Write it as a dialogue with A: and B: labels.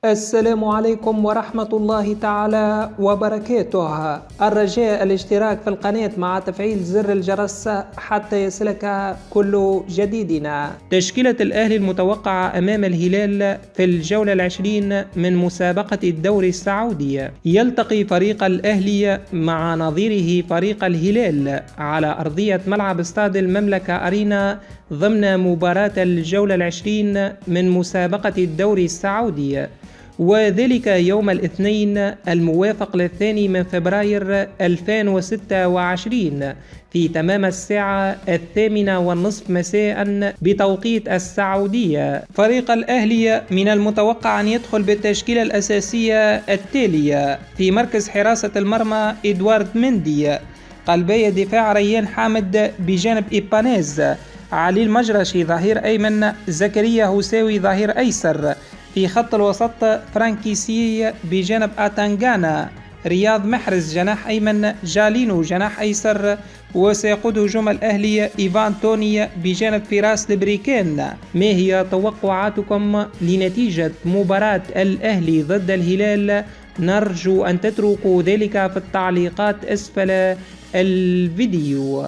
A: السلام عليكم ورحمة الله تعالى وبركاته. الرجاء الاشتراك في القناة مع تفعيل زر الجرس حتى يصلك كل جديدنا. تشكيلة الأهلي المتوقعة أمام الهلال في الجولة العشرين من مسابقة الدوري السعودي. يلتقي فريق الأهلي مع نظيره فريق الهلال على أرضية ملعب استاد المملكة أرينا ضمن مباراة الجولة العشرين من مسابقة الدوري السعودي، وذلك يوم الاثنين الموافق للثاني من فبراير 2026 في تمام الساعة 8:30 مساء بتوقيت السعودية. فريق الأهلي من المتوقع أن يدخل بالتشكيلة الأساسية التالية: في مركز حراسة المرمى إدوارد مندي، قلبي الدفاع ريان حامد بجانب إيبانيز، علي المجرشي ظهير أيمن، زكريا هوساوي ظهير أيسر، في خط الوسط فرانكيسي بجانب آتانغانا، رياض محرز جناح أيمن، جالينو جناح أيسر، وسيقود هجوم الأهلي إيفان توني بجانب فراس البريكان. ما هي توقعاتكم لنتيجة مباراة الأهلي ضد الهلال؟ نرجو أن تتركوا ذلك في التعليقات أسفل الفيديو.